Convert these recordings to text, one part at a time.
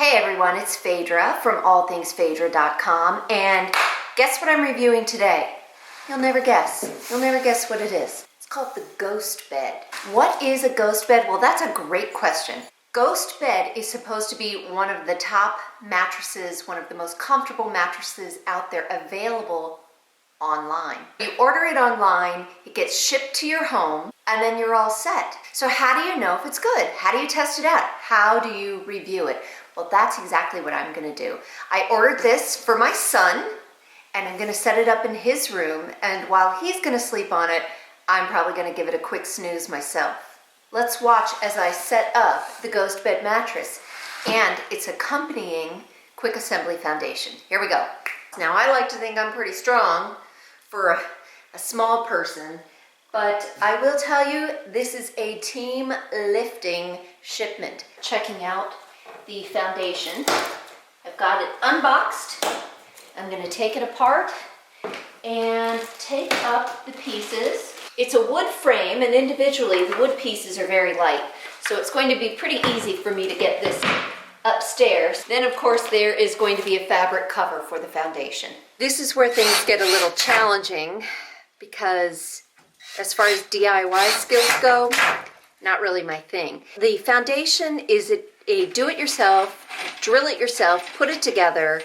Hey everyone, it's Fadra from allthingsfadra.com, and guess what I'm reviewing today? You'll never guess. You'll never guess what it is. It's called the GhostBed. What is a GhostBed? Well, that's a great question. GhostBed is supposed to be one of the top mattresses, one of the most comfortable mattresses out there available online. You order it online, it gets shipped to your home, and then you're all set. So how do you know if it's good? How do you test it out? How do you review it? Well, that's exactly what I'm gonna do. I ordered this for my son, and I'm gonna set it up in his room, and while he's gonna sleep on it, I'm probably gonna give it a quick snooze myself. Let's watch as I set up the GhostBed mattress and its accompanying quick assembly foundation. Here we go. Now, I like to think I'm pretty strong for a small person, but I will tell you, this is a team lifting shipment. Checking out the foundation. I've got it unboxed. I'm going to take it apart and take up the pieces. It's a wood frame, and individually the wood pieces are very light, so it's going to be pretty easy for me to get this upstairs. Then of course there is going to be a fabric cover for the foundation. This is where things get a little challenging because as far as DIY skills go, not really my thing. The foundation is a do-it-yourself, drill it yourself, put it together.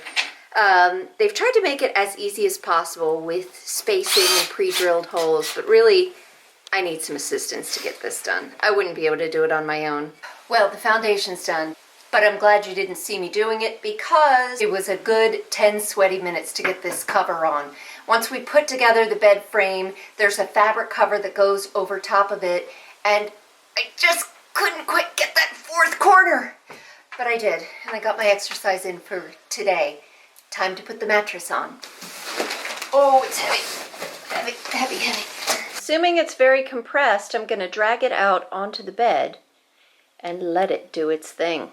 They've tried to make it as easy as possible with spacing and pre-drilled holes, but really I need some assistance to get this done. I wouldn't be able to do it on my own. Well, the foundation's done, but I'm glad you didn't see me doing it because it was a good 10 sweaty minutes to get this cover on. Once we put together the bed frame, there's a fabric cover that goes over top of it, and I just couldn't quite get that fourth corner. But I did, and I got my exercise in for today. Time to put the mattress on. Oh, it's heavy. Heavy, heavy, heavy. Assuming it's very compressed, I'm going to drag it out onto the bed and let it do its thing.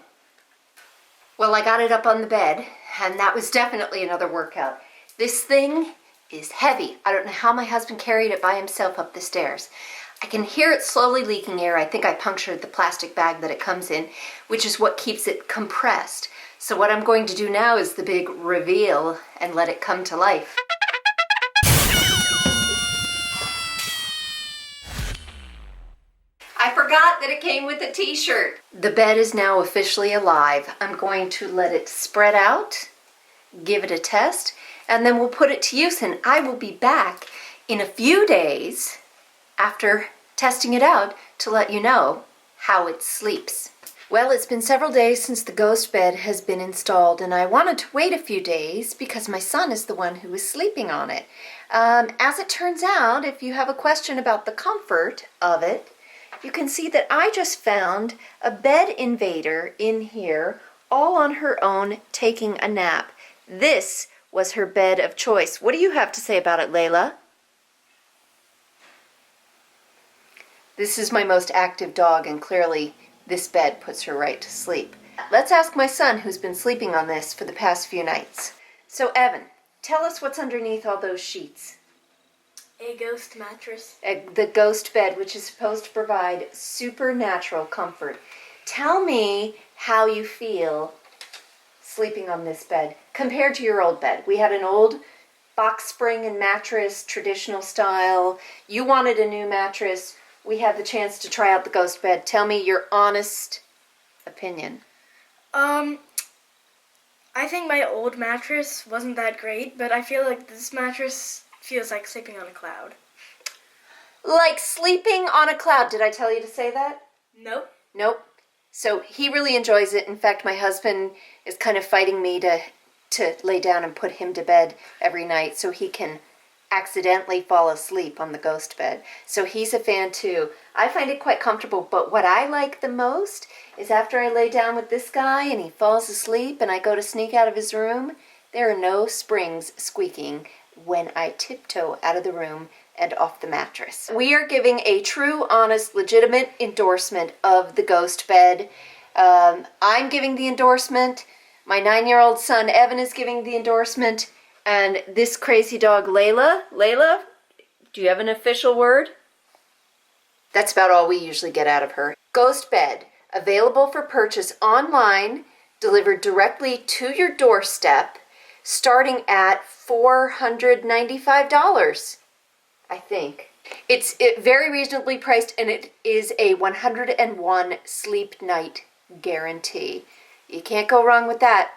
Well, I got it up on the bed, and that was definitely another workout. This thing is heavy. I don't know how my husband carried it by himself up the stairs. I can hear it slowly leaking air. I think I punctured the plastic bag that it comes in, which is what keeps it compressed. So what I'm going to do now is the big reveal and let it come to life. I forgot that it came with a t-shirt. The bed is now officially alive. I'm going to let it spread out, give it a test, and then we'll put it to use, and I will be back in a few days after testing it out to let you know how it sleeps. Well, it's been several days since the GhostBed has been installed, and I wanted to wait a few days because my son is the one who is sleeping on it. As it turns out, if you have a question about the comfort of it, you can see that I just found a bed invader in here all on her own taking a nap. This was her bed of choice. What do you have to say about it, Layla? This is my most active dog, and clearly this bed puts her right to sleep. Let's ask my son, who's been sleeping on this for the past few nights. So Evan, tell us what's underneath all those sheets. A ghost mattress. The GhostBed, which is supposed to provide supernatural comfort. Tell me how you feel sleeping on this bed compared to your old bed. We had an old box spring and mattress, traditional style. You wanted a new mattress. We have the chance to try out the GhostBed. Tell me your honest opinion. I think my old mattress wasn't that great, but I feel like this mattress feels like sleeping on a cloud. Like sleeping on a cloud. Did I tell you to say that? Nope. Nope. So he really enjoys it. In fact, my husband is kind of fighting me to lay down and put him to bed every night so he can accidentally fall asleep on the GhostBed. So he's a fan too. I find it quite comfortable, but what I like the most is after I lay down with this guy and he falls asleep and I go to sneak out of his room, there are no springs squeaking when I tiptoe out of the room and off the mattress. We are giving a true, honest, legitimate endorsement of the GhostBed. I'm giving the endorsement. My 9-year-old son Evan is giving the endorsement. And this crazy dog, Layla, do you have an official word? That's about all we usually get out of her. GhostBed, available for purchase online delivered directly to your doorstep, starting at $495, I think. It's very reasonably priced, and it is a 101 sleep night guarantee. You can't go wrong with that.